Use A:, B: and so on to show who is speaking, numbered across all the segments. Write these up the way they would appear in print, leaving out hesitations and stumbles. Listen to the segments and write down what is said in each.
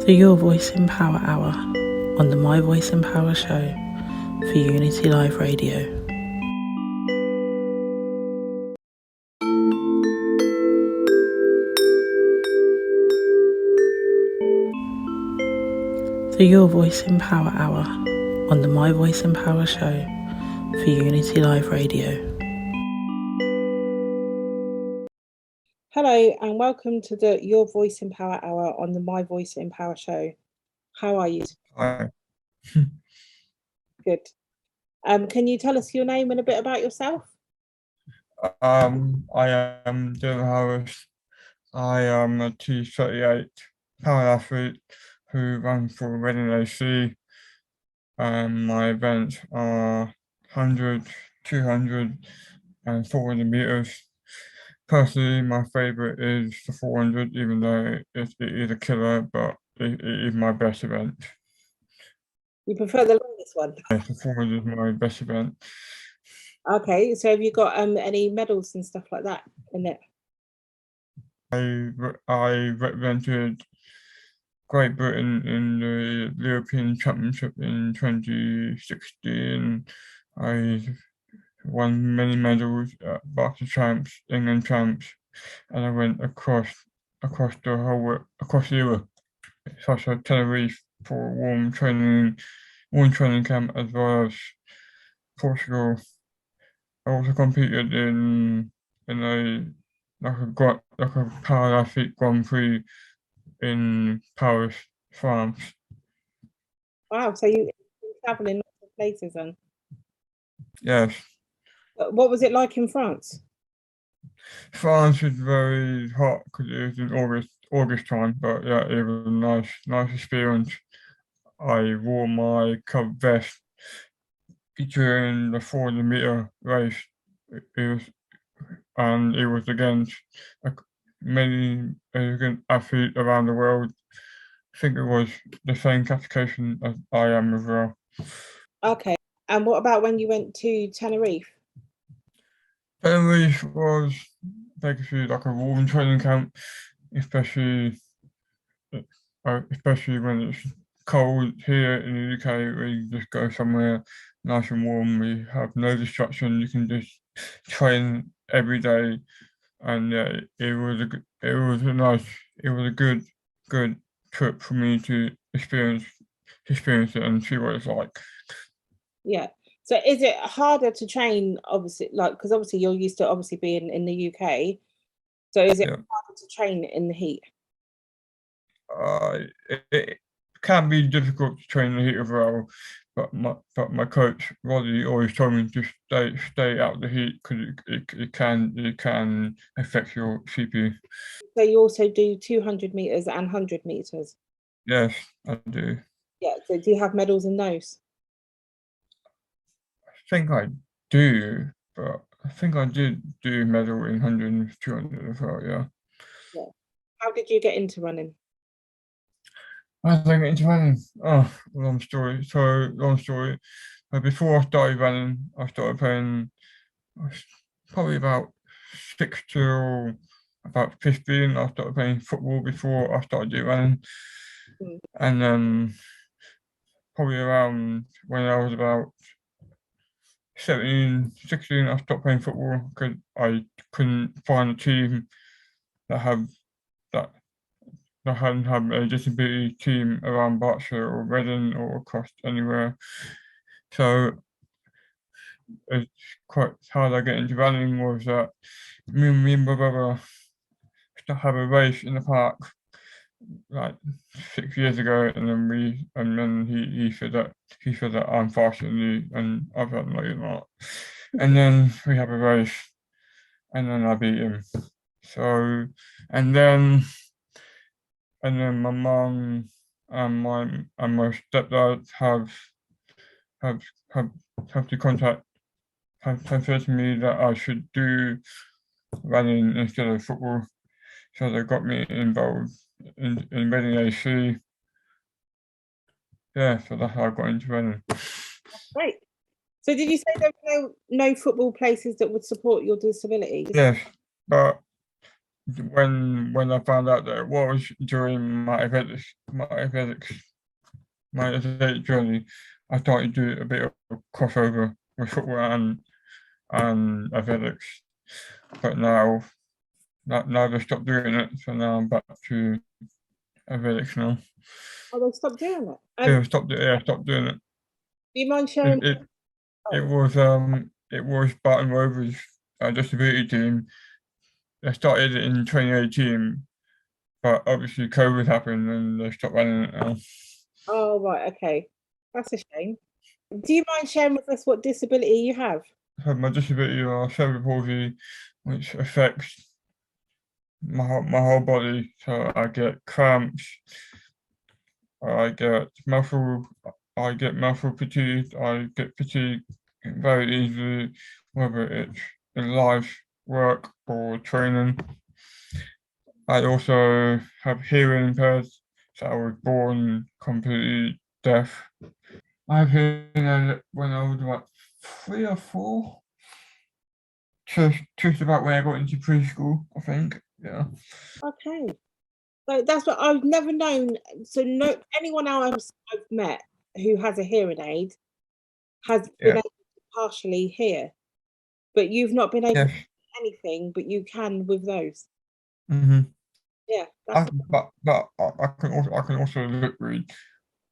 A: to your Voice in Power Hour on the My Voice in Power show for Unity Live Radio. To your Voice in Power Hour on the My Voice in Power show for Unity Live Radio. Hello and welcome to the Your Voice in Power Hour on the My Voice in Power show. How are you?
B: Hi.
A: Good. Can you tell us your name and a bit about yourself?
B: I am Dylan Harris. I am a T38 power athlete who runs for Reading AC. My events are 100, 200 and 400 meters. Personally, my favorite is the 400, even though it is a killer, but it is my best event.
A: You prefer the longest one?
B: Yes, the 400 is my best event.
A: Okay, so have you got any medals and stuff like that in it?
B: I represented Great Britain in the European Championship in 2016. I won many medals at Barclays Champs, England Champs, and I went across Europe, such as Tenerife for a warm training camp, as well as Portugal. I also competed in a power athlete Grand Prix in Paris, France.
A: Wow, so you've been traveling lots of places then?
B: Yes.
A: What was it like in France?
B: France is very hot because it is in August time, but yeah, it was a nice experience. I wore my covered vest during the 400 meter race. It was against many athletes around the world. I think it was the same classification as I am as well. Okay,
A: and what about when you went to Tenerife?
B: Tenerife was basically like a warm training camp, especially when it's cold here in the UK. We just go somewhere nice and warm. We have no distraction. You can just train every day, and it was a good trip for me to experience it and see what it's like.
A: Yeah. So is it harder to train, obviously, like, because obviously you're used to obviously being in the UK, so is it harder to train in the heat?
B: It can be difficult to train in the heat as well, but my coach Roddy always told me to stay out of the heat because it can affect your CPU.
A: So you also do 200 meters and 100 meters?
B: Yes, I do.
A: Yeah. So do you have medals in those?
B: I think I do, but I think I did do medal in 100 and 200 as well. Yeah.
A: Yeah. How did you get into running?
B: How did I get into running? Oh, long story. Before I started running, I started playing probably about 6 till about 15. I started playing football before I started doing running. And then probably around when I was about 17, 16, I stopped playing football because I couldn't find a team that hadn't had a disability team around Berkshire or Reading or across anywhere. So it's quite hard I get into running was that me and my brother used to have a race in the park like 6 years ago, and then he said that I'm faster than you, and I felt no, you're not. And then we have a race, and then I beat him. So and then my mum and my stepdad have said to me that I should do running instead of football. So they got me involved in Reading AC. Yeah, so that's how I got into running.
A: Great. So did you say there were no football places that would support your disability?
B: Yes, but when I found out that it was during my athletic journey, I started to do a bit of crossover with football and athletics. But now they've stopped doing it, so now I'm back to athletics now.
A: Oh, they stopped doing it.
B: Yeah, stopped doing it.
A: Do you mind sharing?
B: It was Barton Rovers disability team. They started it in 2018, but obviously COVID happened and they stopped running it now.
A: Oh, right, okay. That's a shame. Do you mind sharing with us what disability you have?
B: I have my disability cerebral palsy, which affects my whole body. So I get cramps, I get muscle fatigue, I get fatigue very easily, whether it's in life, work, or training. I also have hearing impaired, so I was born completely deaf. I have hearing aid when I was about 3 or 4. Just about when I got into preschool, I think. Yeah.
A: Okay. So that's what I've never known. So no, anyone else I've met who has a hearing aid has been able to partially hear, but you've not been able to do anything, but you can with those.
B: Mm-hmm.
A: Yeah.
B: But I can also lip read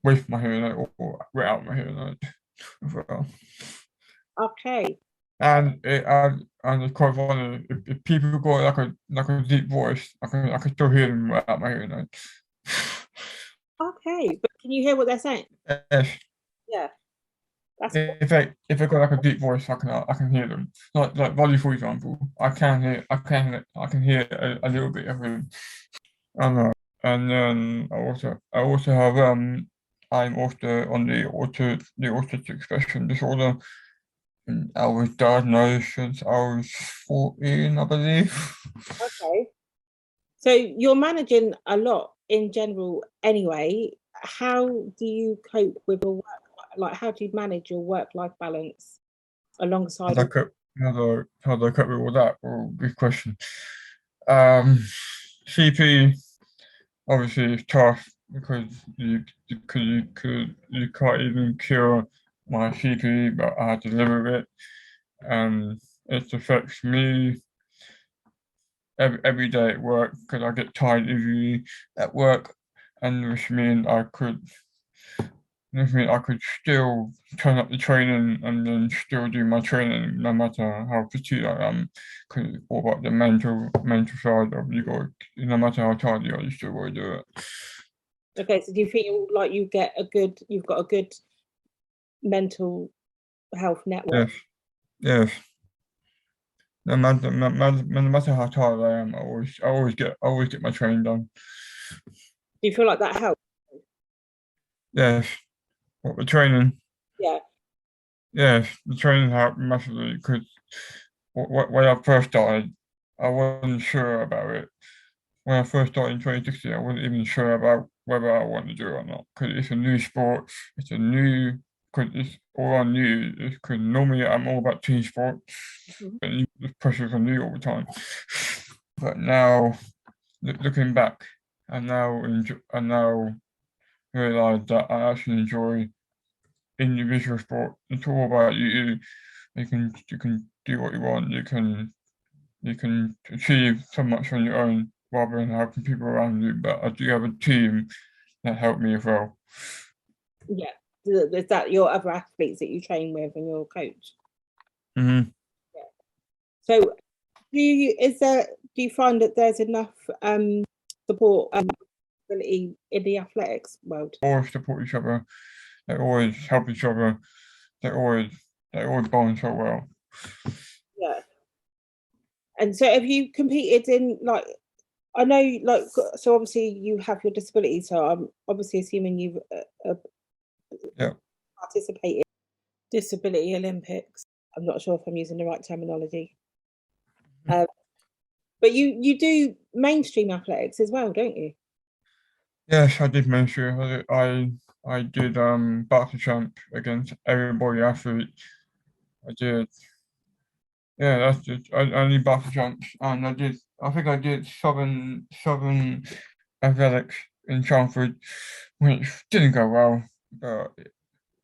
B: with my hearing aid or without my hearing aid as well.
A: Okay.
B: And it's quite funny if people got like a deep voice, I can still hear them without my hearing aid.
A: Okay, but can you hear what they're saying?
B: Yes.
A: Yeah. That's
B: If they got like a deep voice, I can hear them. Like Roddy, for example, I can hear a little bit of him. I know. And then I also have I'm also on the autistic spectrum disorder. And I was diagnosed since I was 14, I believe.
A: okay. So you're managing a lot in general anyway. How do you cope with your work? Like, how do you manage your work-life balance alongside?
B: How do I cope with all that? Oh, good question. CP obviously is tough because you can't even cure my CP, but I had to live with it. It affects me every day at work because I get tired easily at work, and which means I could still turn up the training and then still do my training no matter how fatigued I am. Because all about the mental side of no matter how tired you are, you still got to do it.
A: Okay, so do you feel like you've got a good mental health network?
B: Yes. No matter how tired I am, I always get my training done.
A: Do you feel like that helps?
B: Yes. What the training?
A: Yeah.
B: Yes, the training helped massively because when I first started, I wasn't sure about it. When I first started in 2016, I wasn't even sure about whether I wanted to do it or not because it's a new sport. Because it's all I knew. Because normally I'm all about team sports, but the pressures on you all the time. But now, looking back, I now realize that I actually enjoy individual sport. It's all about you. You can do what you want. You can achieve so much on your own rather than having people around you. But I do have a team that help me as well.
A: Yeah. Is that your other athletes that you train with and your coach?
B: Mm-hmm.
A: Yeah. So do you find that there's enough support and ability in the athletics world?
B: Always support each other. They always help each other. They always bond so well.
A: Yeah. And so have you competed in, like, I know, like, so obviously you have your disability, so I'm obviously assuming you've participated in disability Olympics. I'm not sure if I'm using the right terminology. But you do mainstream athletics as well, don't you?
B: Yes, I did mention I did boxing champ against everybody athlete. I did Yeah, that's just only buffer jumps, and I think I did southern athletics in Chelmsford, which didn't go well, but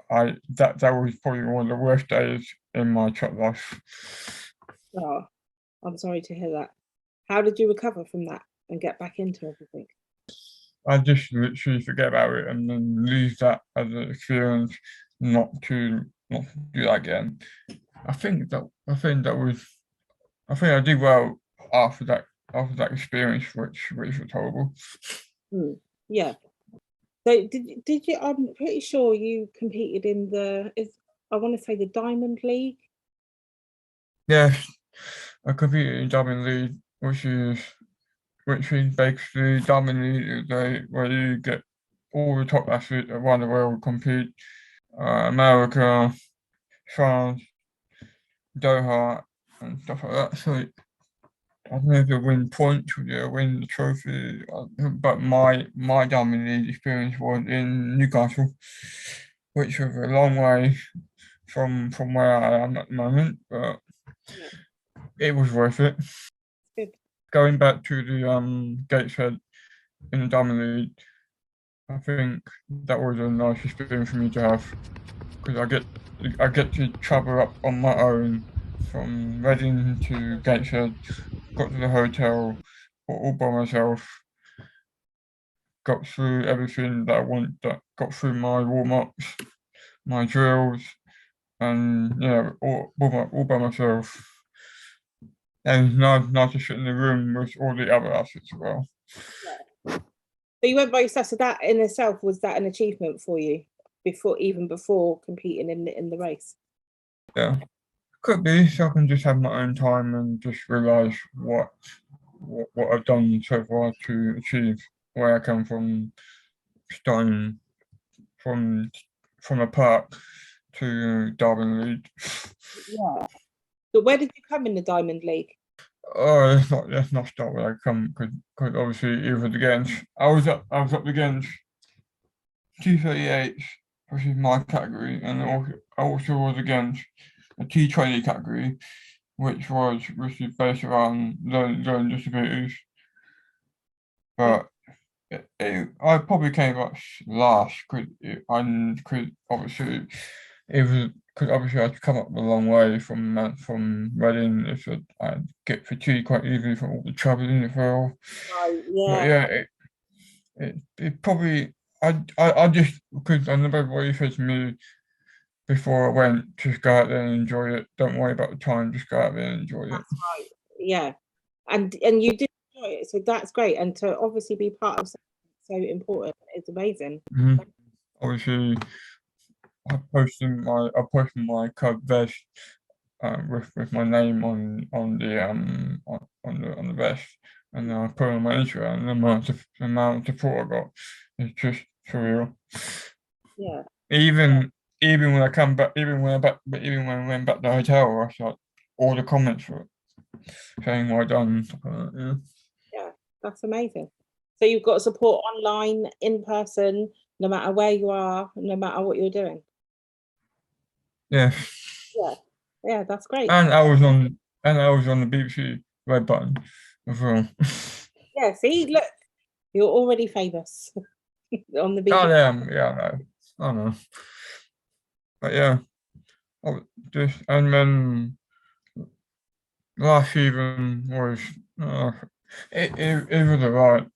B: that was probably one of the worst days in my track life.
A: Oh, I'm sorry to hear that. How did you recover from that and get back into everything?
B: I just literally forget about it and then lose that as an experience, not to do that again. I think I did well after that experience, which was horrible.
A: Yeah. So did you? I'm pretty sure you competed in I want to say the Diamond League.
B: Yes, I competed in Diamond League, which is basically Diamond League is where you get all the top athletes around the world compete. America, France, Doha, and stuff like that. So I've never win points or win the trophy, but my Diamond League experience was in Newcastle, which was a long way from where I am at the moment, but
A: Yeah,
B: it was worth it.
A: good.
B: Going back to the Gateshead in the Diamond League, I think that was a nice experience for me to have because I get to travel up on my own from Reading to Gateshead, got to the hotel all by myself, got through everything that I want, that got through my warm-ups, my drills, and yeah, all by myself. And not to sit in the room with all the other athletes as well.
A: Yeah. So you went by yourself. So that in itself, was that an achievement for you even before competing in the race?
B: Yeah, could be. So I can just have my own time and just realise what I've done so far to achieve where I come from, starting from a park to Darwin League.
A: Yeah. But where did you come in the Diamond League?
B: Oh, let's not start where I come because obviously it was against I was up against 238, which is my category, and I also was against a T20 category, which is based around learning disabilities. But I probably came up last because obviously I'd come up a long way from Reading. If I'd get fatigued quite easily from all the travelling as well.
A: Right,
B: But
A: yeah.
B: yeah, it probably I just because I remember what you said to me before I went, just go out there and enjoy it. Don't worry about the time, just go out there and enjoy it.
A: That's right. Yeah. And you did enjoy it, so that's great. And to obviously be part of something so important, it's amazing.
B: Obviously, I posted my club vest with my name on the vest, and I put it on my Instagram. And the amount of support I got is just surreal.
A: Yeah.
B: Even when I come back, even when I went back to the hotel, I saw all the comments were saying well done and stuff like that. Yeah.
A: Yeah, that's amazing. So you've got support online, in person, no matter where you are, no matter what you're doing.
B: Yeah.
A: Yeah. Yeah, that's great.
B: And I was on the BBC red button as well.
A: Yeah, see, look, you're already famous on the
B: Oh,
A: BBC.
B: yeah, I know. But yeah, and then last season was it was alright,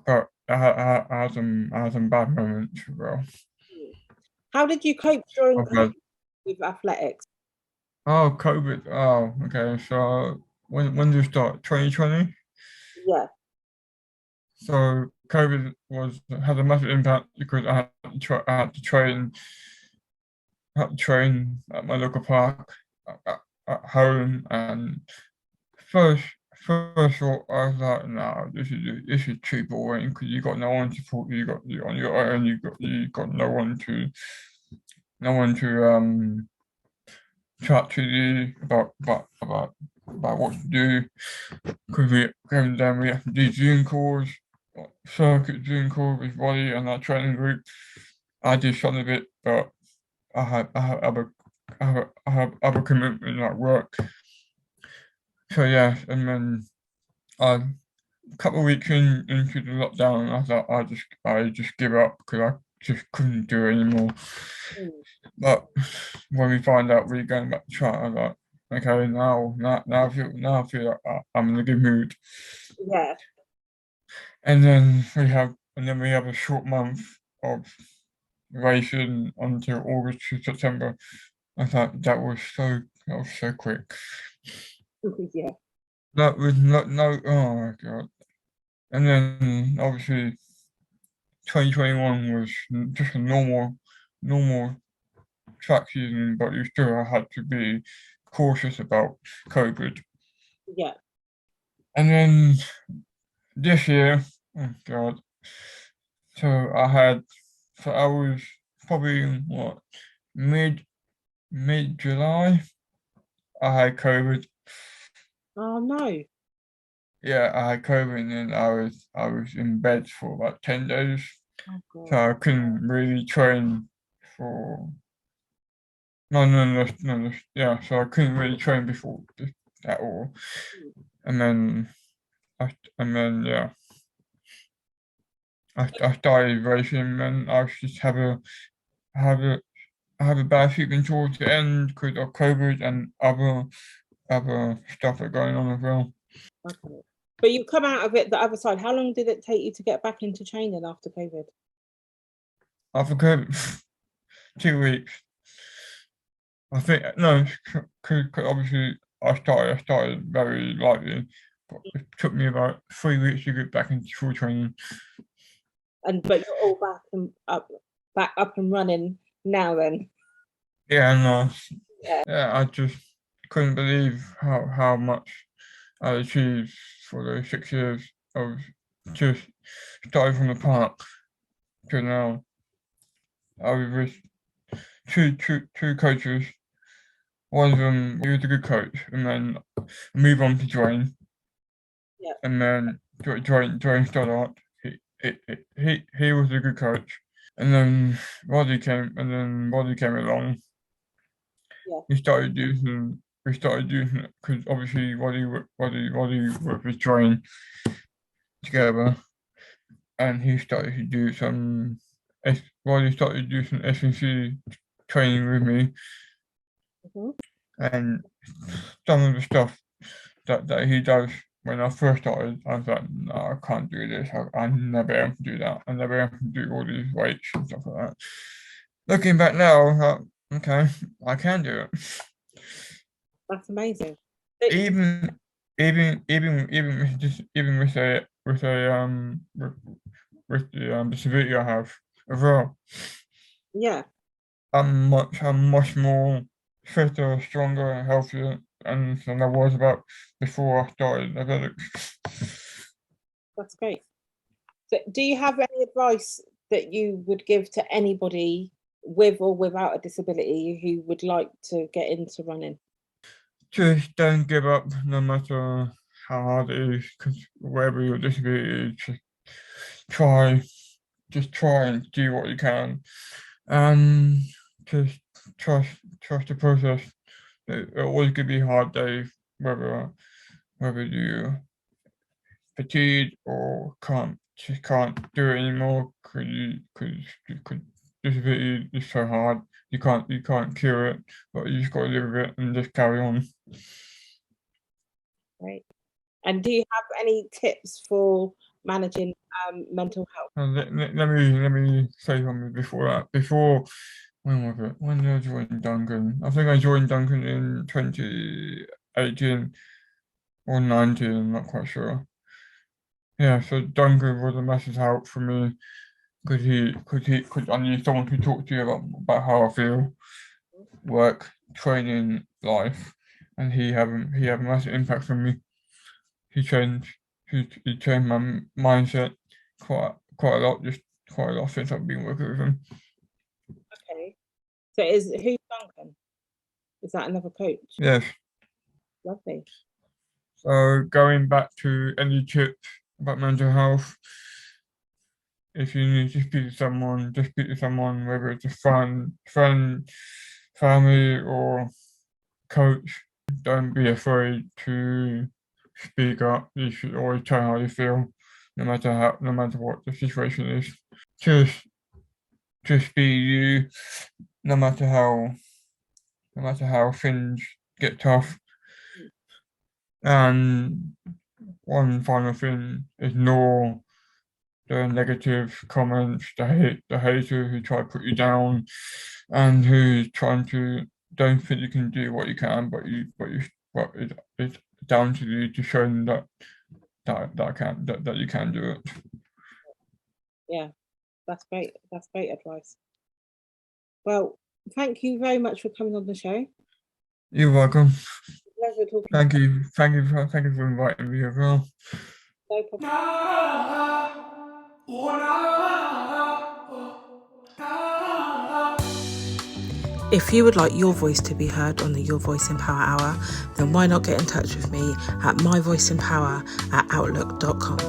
B: but I had some bad moments as well.
A: How did you cope during
B: I've
A: COVID
B: had
A: with athletics?
B: Oh, COVID. Oh, okay. So when did you start? 2020?
A: Yeah.
B: So COVID had a massive impact because I had to train at my local park at home, and first thought I was like, no, this is too boring because you got no one to support you. Got you on your own. You got no one to chat to you about what to do. Because we have to do Zoom calls, circuit Zoom calls with Roddy and that training group. I did some of it, but I have other commitment like work So yeah, and then a couple of weeks into the lockdown, I thought I just give up because I just couldn't do it anymore. But when we find out we're going back to China, I was like, okay, now I feel like I'm in a good mood.
A: Yeah.
B: And then we have a short month of racing until August to September. I thought that was so quick.
A: Yeah.
B: That was not no oh my god. And then obviously 2021 was just a normal track season, but you still had to be cautious about COVID.
A: Yeah.
B: And then this year, oh god. So I was probably what mid July. I had COVID.
A: Oh no.
B: Yeah, I had COVID, and then I was in bed for about 10 days.
A: Oh
B: So
A: god.
B: I couldn't really train for no, yeah. So I couldn't really train before at all. And then yeah, I started racing, and I just have a have a bad feeling towards the end because of COVID and other stuff that are going on as well.
A: Okay. But you come out of it the other side. How long did it take you to get back into training after COVID?
B: After COVID, 2 weeks. I think no, because obviously I started very lightly, but it took me about 3 weeks to get back into full training.
A: But you're all back up and running now then.
B: Yeah, no,
A: Yeah.
B: yeah, I just couldn't believe how much I achieved for those 6 years of just starting from the park to now. I was with two coaches. One of them, he was a good coach, and then move on to join.
A: Yeah.
B: And then join Stoddart. He was a good coach. And then Roddy came along.
A: Yeah.
B: We started using it because obviously Roddy worked with join together, and he started to do some. Roddy started to do some S&C training with me, and some of the stuff that he does when I first started, I was like, no, I can't do this. I never able to do that. I never able to do all these weights and stuff like that. Looking back now, okay, I can do it.
A: That's amazing.
B: Even even with the disability I have as well.
A: Yeah.
B: I'm much more fitter, stronger, healthier, and than I was about before I started athletics.
A: That's great. So do you have any advice that you would give to anybody with or without a disability who would like to get into running?
B: Just don't give up, no matter how hard it is, because wherever your disability is, just try and do what you can, and just trust the process. It always could be hard days, whether you fatigued or can't do it anymore because disability is so hard. You can't cure it, but you just got to live with it and just carry on.
A: Right. And do you have any tips for managing mental health?
B: And let me say something before that. Before, when was it? When did I join Duncan? I think I joined Duncan in 2018 or 19. I'm not quite sure. Yeah, so Duncan was a massive help for me because I need someone to talk to you about how I feel, work, training, life, and he had a massive impact on me. He changed he changed my mindset quite a lot, just quite a lot since I've been working with him.
A: Okay. So who's Duncan? Is that another coach?
B: Yes.
A: Lovely.
B: So going back to any tips about mental health, if you need to speak to someone, just speak to someone, whether it's a friend, family, or coach. Don't be afraid to speak up. You should always tell how you feel, no matter what the situation is. Just be you, no matter how things get tough. And one final thing, ignore the negative comments, the hater who try to put you down, and who's trying to don't think you can do what you can, but it's down to you to show them that you can do it.
A: Yeah, that's great. That's great advice. Well, thank you very much for coming on the show.
B: You're welcome.
A: Pleasure talking.
B: Thank you for inviting me as well.
A: No problem. If you would like your voice to be heard on the Your Voice in Power Hour, then why not get in touch with me at myvoiceinpower@outlook.com.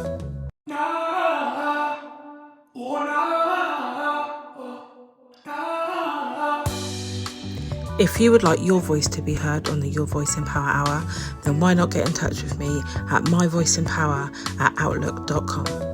A: If you would like your voice to be heard on the Your Voice in Power Hour, then why not get in touch with me at myvoiceinpower@outlook.com.